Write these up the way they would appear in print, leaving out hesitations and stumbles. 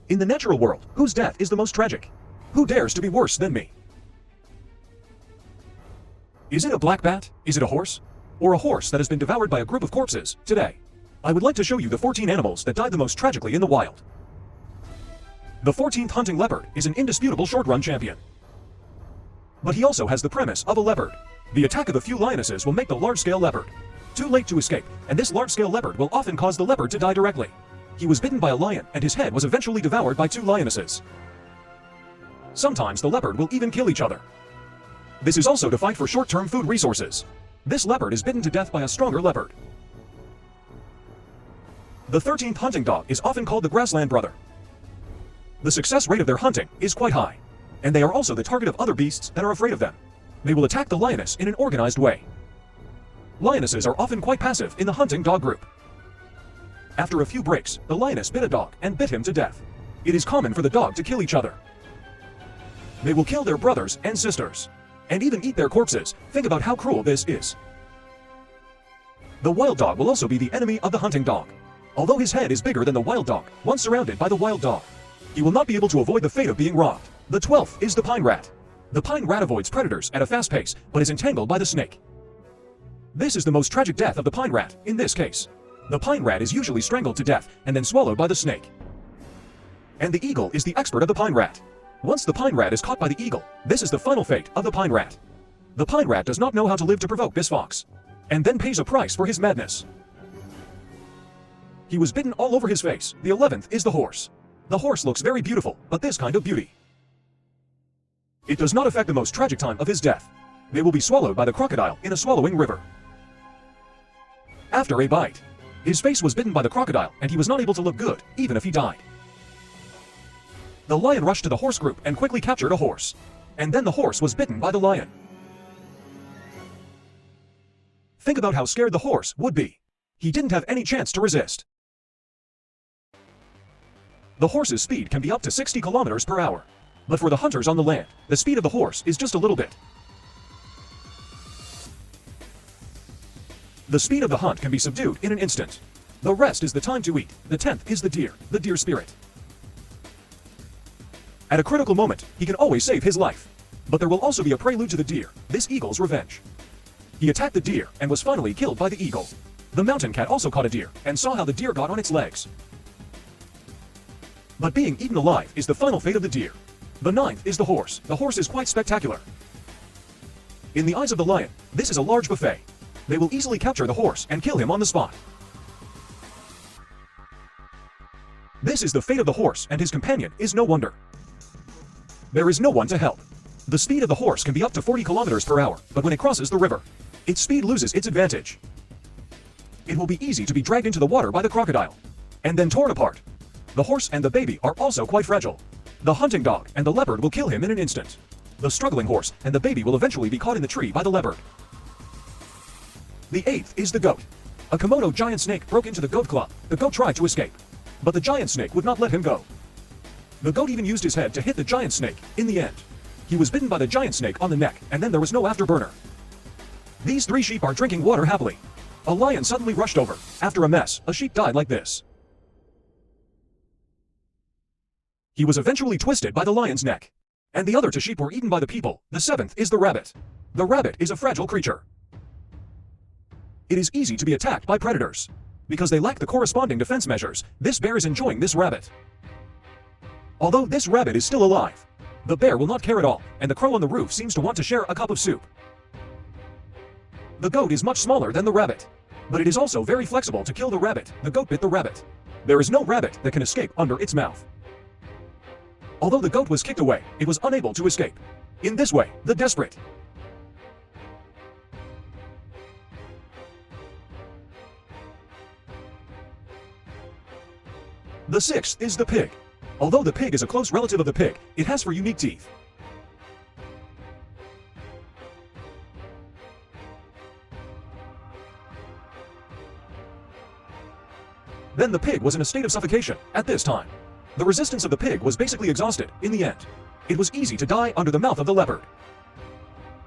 In the natural world, whose death is the most tragic? Who dares to be worse than me? Is it a black bat? Is it a horse? Or a horse that has been devoured by a group of corpses? Today, I would like to show you the 14 animals that died the most tragically in the wild. The 14th hunting leopard is an indisputable short-run champion. But he also has the premise of a leopard. The attack of a few lionesses will make the large-scale leopard too late to escape, and this large-scale leopard will often cause the leopard to die directly. He was bitten by a lion, and his head was eventually devoured by 2 lionesses. Sometimes the leopard will even kill each other. This is also to fight for short-term food resources. This leopard is bitten to death by a stronger leopard. The 13th hunting dog is often called the grassland brother. The success rate of their hunting is quite high, and they are also the target of other beasts that are afraid of them. They will attack the lioness in an organized way. Lionesses are often quite passive in the hunting dog group. After a few breaks, the lioness bit a dog and bit him to death. It is common for the dog to kill each other. They will kill their brothers and sisters, and even eat their corpses. Think about how cruel this is. The wild dog will also be the enemy of the hunting dog. Although his head is bigger than the wild dog, once surrounded by the wild dog, he will not be able to avoid the fate of being robbed. The 12th is the pine rat. The pine rat avoids predators at a fast pace, but is entangled by the snake. This is the most tragic death of the pine rat. In this case, the pine rat is usually strangled to death and then swallowed by the snake. And the eagle is the expert of the pine rat. Once the pine rat is caught by the eagle, this is the final fate of the pine rat. The pine rat does not know how to live to provoke this fox, and then pays a price for his madness. He was bitten all over his face. The 11th is the horse. The horse looks very beautiful, but this kind of beauty, it does not affect the most tragic time of his death. They will be swallowed by the crocodile in a swallowing river. After a bite, his face was bitten by the crocodile, and he was not able to look good, even if he died. The lion rushed to the horse group and quickly captured a horse. And then the horse was bitten by the lion. Think about how scared the horse would be. He didn't have any chance to resist. The horse's speed can be up to 60 kilometers per hour. But for the hunters on the land, the speed of the horse is just a little bit. The speed of the hunt can be subdued in an instant. The rest is the time to eat. The 10th is the deer spirit. At a critical moment, he can always save his life. But there will also be a prelude to the deer, this eagle's revenge. He attacked the deer and was finally killed by the eagle. The mountain cat also caught a deer and saw how the deer got on its legs. But being eaten alive is the final fate of the deer. The 9th is the horse. The horse is quite spectacular. In the eyes of the lion, this is a large buffet. They will easily capture the horse and kill him on the spot. This is the fate of the horse, and his companion is no wonder. There is no one to help. The speed of the horse can be up to 40 kilometers per hour, but when it crosses the river, its speed loses its advantage. It will be easy to be dragged into the water by the crocodile, and then torn apart. The horse and the baby are also quite fragile. The hunting dog and the leopard will kill him in an instant. The struggling horse and the baby will eventually be caught in the tree by the leopard. The 8th is the goat. A Komodo giant snake broke into the goat club. The goat tried to escape, but the giant snake would not let him go. The goat even used his head to hit the giant snake. In the end, he was bitten by the giant snake on the neck, and then there was no afterburner. These 3 sheep are drinking water happily. A lion suddenly rushed over. After a mess, a sheep died like this. He was eventually twisted by the lion's neck, and the other 2 sheep were eaten by the people. The 7th is the rabbit. The rabbit is a fragile creature. It is easy to be attacked by predators. Because they lack the corresponding defense measures, this bear is enjoying this rabbit. Although this rabbit is still alive, the bear will not care at all, and the crow on the roof seems to want to share a cup of soup. The goat is much smaller than the rabbit, but it is also very flexible to kill the rabbit. The goat bit the rabbit. There is no rabbit that can escape under its mouth. Although the goat was kicked away, it was unable to escape. In this way, the desperate. The 6th is the pig. Although the pig is a close relative of the pig, it has 4 unique teeth. Then the pig was in a state of suffocation at this time. The resistance of the pig was basically exhausted. In the end, it was easy to die under the mouth of the leopard.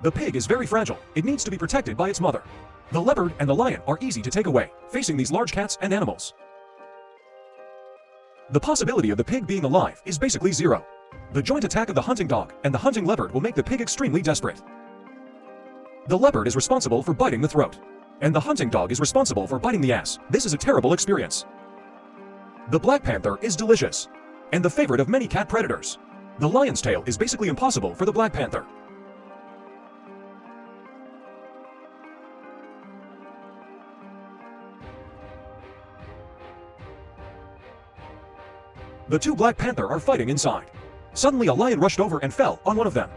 The pig is very fragile. It needs to be protected by its mother. The leopard and the lion are easy to take away, facing these large cats and animals. The possibility of the pig being alive is basically zero. The joint attack of the hunting dog and the hunting leopard will make the pig extremely desperate. The leopard is responsible for biting the throat, and the hunting dog is responsible for biting the ass. This is a terrible experience. The black panther is delicious, and the favorite of many cat predators. The lion's tail is basically impossible for the black panther. The two black panther are fighting inside. Suddenly a lion rushed over and fell on one of them.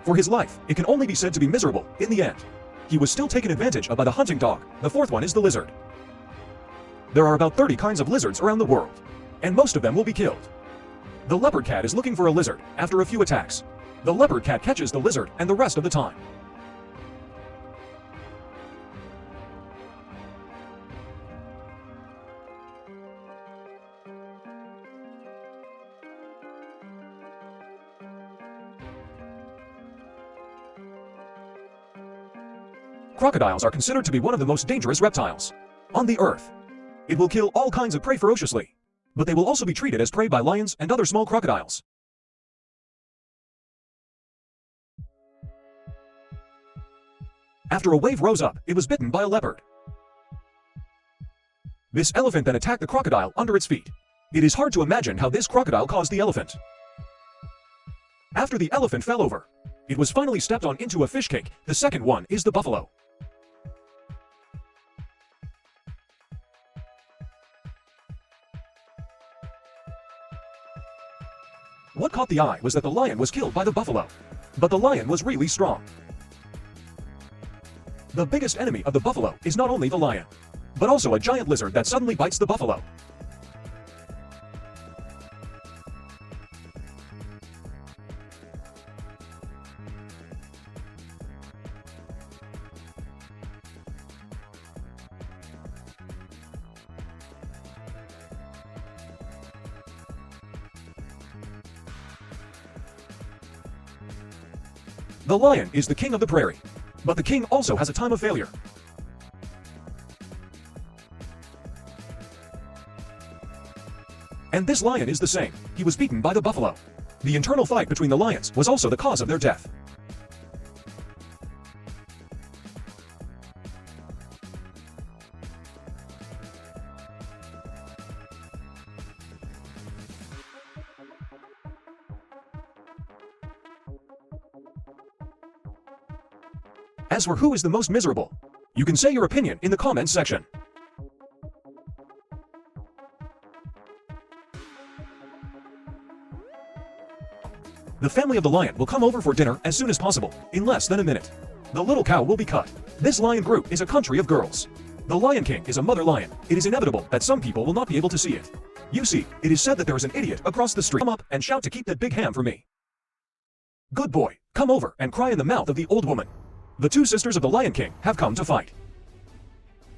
For his life, it can only be said to be miserable in the end. He was still taken advantage of by the hunting dog. The fourth one is the lizard. There are about 30 kinds of lizards around the world, and most of them will be killed. The leopard cat is looking for a lizard after a few attacks. The leopard cat catches the lizard and the rest of the time. Crocodiles are considered to be one of the most dangerous reptiles on the earth. It will kill all kinds of prey ferociously, but they will also be treated as prey by lions and other small crocodiles. After a wave rose up, it was bitten by a leopard. This elephant then attacked the crocodile under its feet. It is hard to imagine how this crocodile caused the elephant. After the elephant fell over, it was finally stepped on into a fish cake. The second one is the buffalo. What caught the eye was that the lion was killed by the buffalo. But the lion was really strong. The biggest enemy of the buffalo is not only the lion, but also a giant lizard that suddenly bites the buffalo. The lion is the king of the prairie, but the king also has a time of failure. And this lion is the same. He was beaten by the buffalo. The internal fight between the lions was also the cause of their death. As for who is the most miserable, you can say your opinion in the comments section. The family of the lion will come over for dinner as soon as possible, in less than a minute. The little cow will be cut. This lion group is a country of girls. The Lion King is a mother lion. It is inevitable that some people will not be able to see it. You see, it is said that there is an idiot across the street. Come up and shout to keep that big ham for me. Good boy, come over and cry in the mouth of the old woman. The two sisters of the Lion King have come to fight.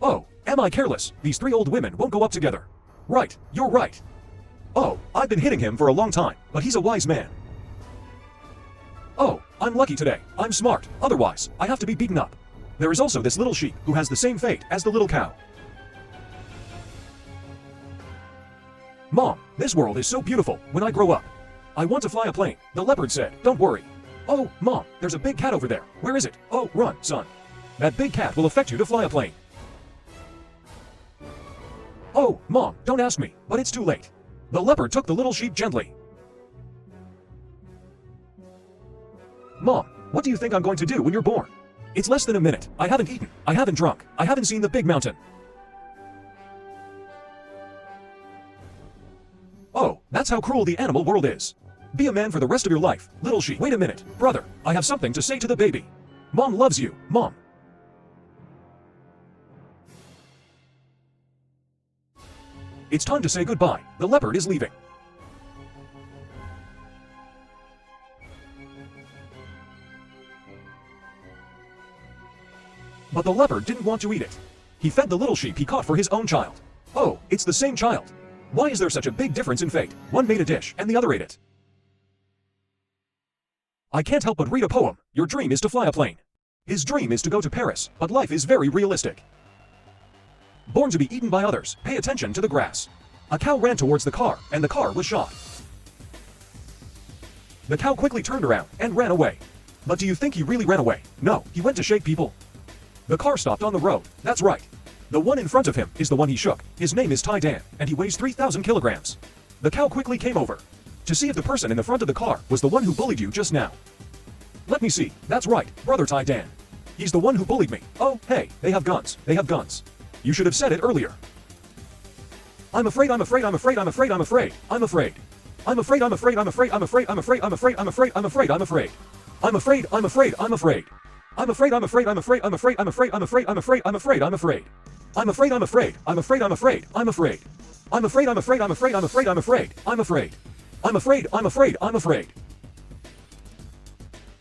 Oh, am I careless? These three old women won't go up together. Right, you're right. Oh, I've been hitting him for a long time, but he's a wise man. Oh, I'm lucky today. I'm smart. Otherwise, I have to be beaten up. There is also this little sheep who has the same fate as the little cow. Mom, this world is so beautiful. When I grow up, I want to fly a plane. The leopard said, don't worry. Oh, Mom, there's a big cat over there. Where is it? Oh, run, son. That big cat will affect you to fly a plane. Oh, Mom, don't ask me, but it's too late. The leopard took the little sheep gently. Mom, what do you think I'm going to do when you're born? It's less than a minute. I haven't eaten. I haven't drunk. I haven't seen the big mountain. Oh, that's how cruel the animal world is. Be a man for the rest of your life, little sheep. Wait a minute, brother, I have something to say to the baby. Mom loves you, Mom. It's time to say goodbye. The leopard is leaving. But the leopard didn't want to eat it. He fed the little sheep he caught for his own child. Oh, it's the same child. Why is there such a big difference in fate? One made a dish and the other ate it. I can't help but read a poem. Your dream is to fly a plane. His dream is to go to Paris, but life is very realistic. Born to be eaten by others, pay attention to the grass. A cow ran towards the car, and the car was shot. The cow quickly turned around and ran away. But do you think he really ran away? No, he went to shake people. The car stopped on the road. That's right. The one in front of him is the one he shook. His name is Tai Dan, and he weighs 3,000 kilograms. The cow quickly came over to see if the person in the front of the car was the one who bullied you just now. Let me see. That's right, brother Tai Dan. He's the one who bullied me. Oh, hey, they have guns. They have guns. You should have said it earlier. I'm afraid, I'm afraid, I'm afraid, I'm afraid, I'm afraid, I'm afraid. I'm afraid, I'm afraid, I'm afraid, I'm afraid, I'm afraid, I'm afraid, I'm afraid, I'm afraid, I'm afraid. I'm afraid, I'm afraid, I'm afraid. I'm afraid, I'm afraid, I'm afraid, I'm afraid, I'm afraid, I'm afraid, I'm afraid, I'm afraid, I'm afraid. I'm afraid, I'm afraid, I'm afraid, I'm afraid, I'm afraid. I'm afraid, I'm afraid, I'm afraid, I'm afraid, I'm afraid, I'm afraid. I'm afraid, I'm afraid, I'm afraid.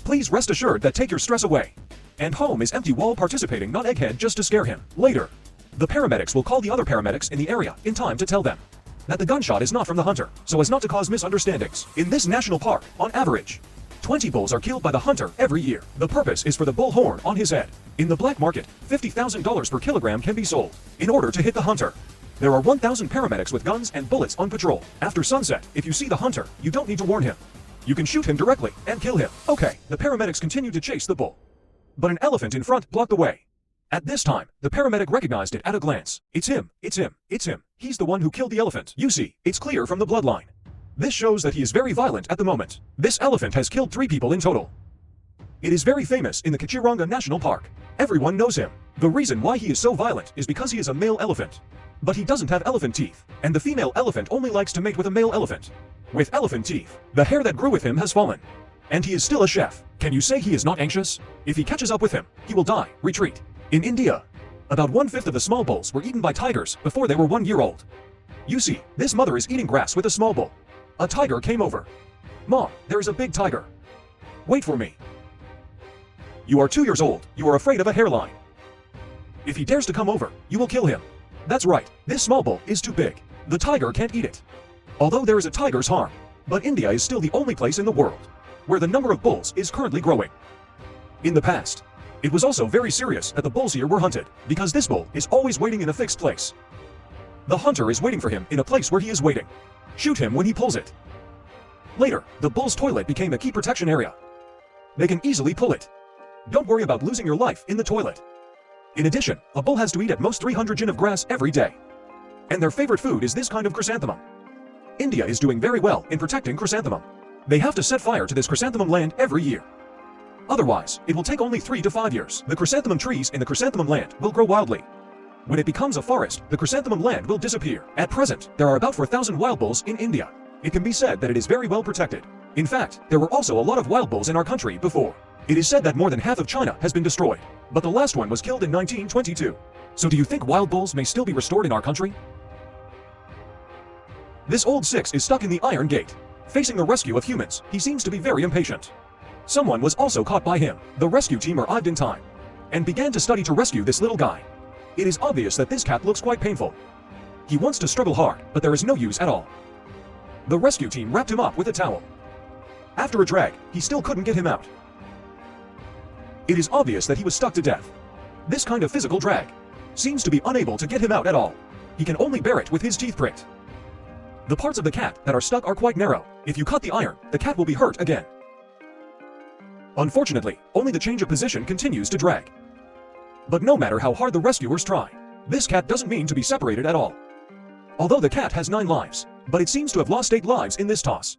Please rest assured that take your stress away. And home is empty wall participating, not egghead just to scare him. Later, the paramedics will call the other paramedics in the area in time to tell them that the gunshot is not from the hunter, so as not to cause misunderstandings. In this national park, on average, 20 bulls are killed by the hunter every year. The purpose is for the bull horn on his head. In the black market, $50,000 per kilogram can be sold. In order to hit the hunter, there are 1,000 paramedics with guns and bullets on patrol. After sunset, if you see the hunter, you don't need to warn him. You can shoot him directly and kill him. Okay, the paramedics continue to chase the bull. But an elephant in front blocked the way. At this time, the paramedic recognized it at a glance. It's him, it's him, it's him. He's the one who killed the elephant. You see, it's clear from the bloodline. This shows that he is very violent at the moment. This elephant has killed 3 people in total. It is very famous in the Kachiranga National Park. Everyone knows him. The reason why he is so violent is because he is a male elephant. But he doesn't have elephant teeth, and the female elephant only likes to mate with a male elephant. With elephant teeth, the hair that grew with him has fallen. And he is still a chef. Can you say he is not anxious? If he catches up with him, he will die. Retreat. In India, about 1/5 of the small bulls were eaten by tigers before they were 1 year old. You see, this mother is eating grass with a small bull. A tiger came over. Mom, there is a big tiger. Wait for me. You are 2 years old. You are afraid of a hairline. If he dares to come over, you will kill him. That's right, this small bull is too big. The tiger can't eat it. Although there is a tiger's harm, but India is still the only place in the world where the number of bulls is currently growing. In the past, it was also very serious that the bulls here were hunted, because this bull is always waiting in a fixed place. The hunter is waiting for him in a place where he is waiting. Shoot him when he pulls it. Later, the bull's toilet became a key protection area. They can easily pull it. Don't worry about losing your life in the toilet. In addition, a bull has to eat at most 300 jin of grass every day. And their favorite food is this kind of chrysanthemum. India is doing very well in protecting chrysanthemum. They have to set fire to this chrysanthemum land every year. Otherwise, it will take only 3 to 5 years. The chrysanthemum trees in the chrysanthemum land will grow wildly. When it becomes a forest, the chrysanthemum land will disappear. At present, there are about 4,000 wild bulls in India. It can be said that it is very well protected. In fact, there were also a lot of wild bulls in our country before. It is said that more than half of China has been destroyed, but the last one was killed in 1922. So do you think wild bulls may still be restored in our country? This old six is stuck in the iron gate. Facing the rescue of humans, he seems to be very impatient. Someone was also caught by him. The rescue team arrived in time and began to study to rescue this little guy. It is obvious that this cat looks quite painful. He wants to struggle hard, but there is no use at all. The rescue team wrapped him up with a towel. After a drag, he still couldn't get him out. It is obvious that he was stuck to death. This kind of physical drag seems to be unable to get him out at all. He can only bear it with his teeth pricked. The parts of the cat that are stuck are quite narrow. If you cut the iron, the cat will be hurt again. Unfortunately, only the change of position continues to drag. But no matter how hard the rescuers try, this cat doesn't mean to be separated at all. Although the cat has 9 lives, but it seems to have lost 8 lives in this toss.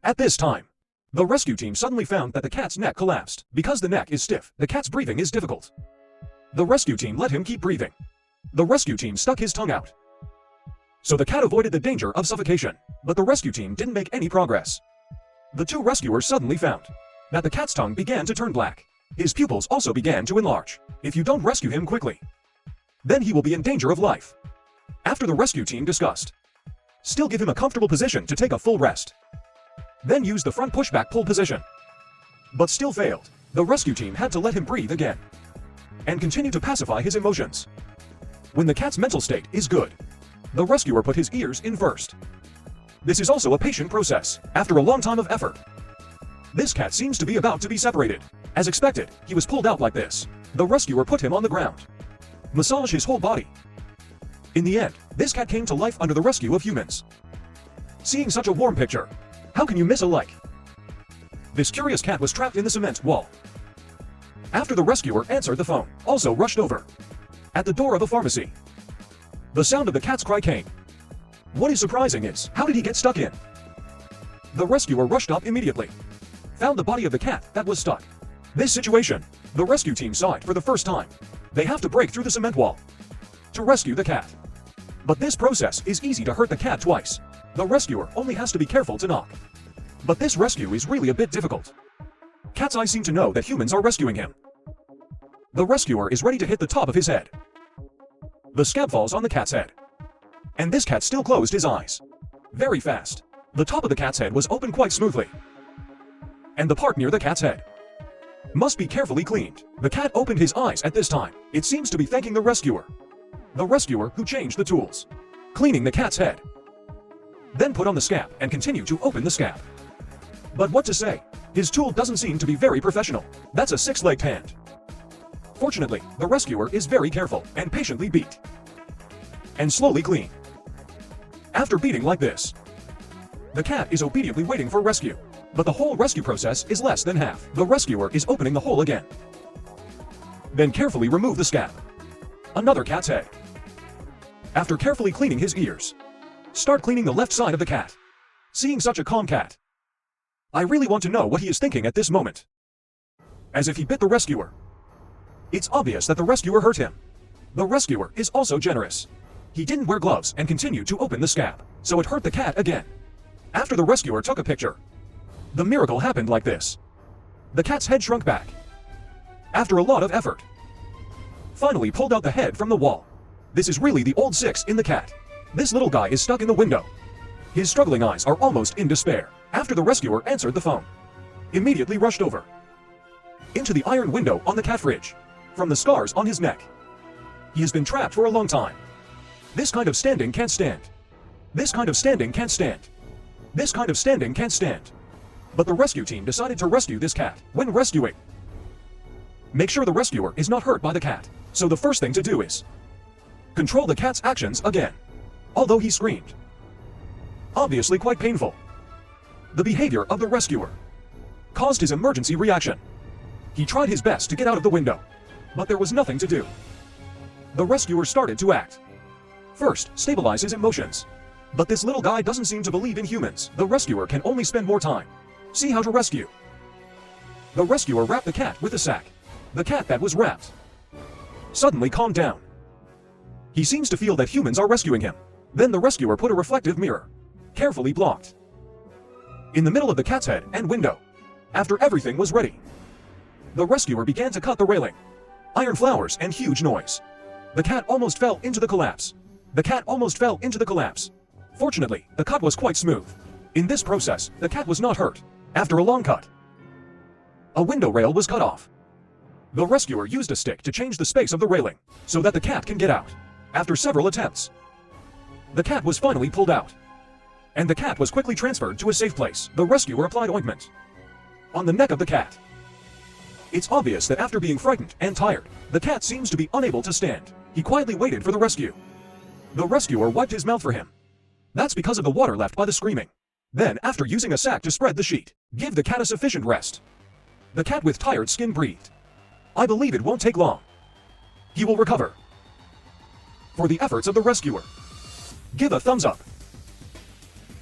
At this time, the rescue team suddenly found that the cat's neck collapsed. Because the neck is stiff, the cat's breathing is difficult. The rescue team let him keep breathing. The rescue team stuck his tongue out. So the cat avoided the danger of suffocation, but the rescue team didn't make any progress. The 2 rescuers suddenly found that the cat's tongue began to turn black. His pupils also began to enlarge. If you don't rescue him quickly, then he will be in danger of life. After the rescue team discussed, still give him a comfortable position to take a full rest. Then use the front pushback pull position. But still failed. The rescue team had to let him breathe again and continue to pacify his emotions. When the cat's mental state is good, the rescuer put his ears in first. This is also a patient process. After a long time of effort, This cat seems to be about to be separated. As expected, he was pulled out like this. The rescuer put him on the ground. Massage his whole body. In the end, this cat came to life under the rescue of humans. Seeing such a warm picture, how can you miss a like? This curious cat was trapped in the cement wall. After the rescuer answered the phone, also rushed over. At the door of a pharmacy, the sound of the cat's cry came. What is surprising is, how did he get stuck in? The rescuer rushed up immediately. Found the body of the cat that was stuck. This situation, the rescue team saw it for the first time. They have to break through the cement wall to rescue the cat. But this process is easy to hurt the cat twice. The rescuer only has to be careful to knock. But this rescue is really a bit difficult. Cat's eyes seem to know that humans are rescuing him. The rescuer is ready to hit the top of his head. The scab falls on the cat's head. And this cat still closed his eyes. Very fast. The top of the cat's head was opened quite smoothly. And the part near the cat's head must be carefully cleaned. The cat opened his eyes at this time. It seems to be thanking the rescuer. The rescuer who changed the tools. Cleaning the cat's head. Then put on the scab and continue to open the scab. But what to say? His tool doesn't seem to be very professional. That's a six-legged hand. Fortunately, the rescuer is very careful and patiently beat. And slowly clean. After beating like this, the cat is obediently waiting for rescue. But the whole rescue process is less than half. The rescuer is opening the hole again. Then carefully remove the scab. Another cat's head. After carefully cleaning his ears, start cleaning the left side of the cat. Seeing such a calm cat, I really want to know what he is thinking at this moment. As if he bit the rescuer. It's obvious that the rescuer hurt him. The rescuer is also generous. He didn't wear gloves and continued to open the scab, so it hurt the cat again. After the rescuer took a picture, the miracle happened like this. The cat's head shrunk back. After a lot of effort, finally pulled out the head from the wall. This is really the old six in the cat. This little guy is stuck in the window. His struggling eyes are almost in despair. After the rescuer answered the phone, immediately rushed over into the iron window on the cat fridge. From the scars on his neck, he has been trapped for a long time. This kind of standing can't stand. This kind of standing can't stand. This kind of standing can't stand. But the rescue team decided to rescue this cat. When rescuing, make sure the rescuer is not hurt by the cat. So the first thing to do is control the cat's actions again. Although he screamed, obviously quite painful, the behavior of the rescuer caused his emergency reaction. He tried his best to get out of the window, but there was nothing to do. The rescuer started to act. First, stabilize his emotions. But this little guy doesn't seem to believe in humans. The rescuer can only spend more time. See how to rescue. The rescuer wrapped the cat with a sack. The cat that was wrapped suddenly calmed down. He seems to feel that humans are rescuing him. Then the rescuer put a reflective mirror, carefully blocked, in the middle of the cat's head and window. After everything was ready, the rescuer began to cut the railing. Iron flowers and huge noise. The cat almost fell into the collapse. The cat almost fell into the collapse. Fortunately, the cut was quite smooth. In this process, the cat was not hurt. After a long cut, a window rail was cut off. The rescuer used a stick to change the space of the railing, so that the cat can get out. After several attempts, the cat was finally pulled out. And the cat was quickly transferred to a safe place. The rescuer applied ointment on the neck of the cat. It's obvious that after being frightened and tired, the cat seems to be unable to stand. He quietly waited for the rescue. The rescuer wiped his mouth for him. That's because of the water left by the screaming. Then, after using a sack to spread the sheet, give the cat a sufficient rest. The cat with tired skin breathed. I believe it won't take long. He will recover. For the efforts of the rescuer, give a thumbs up.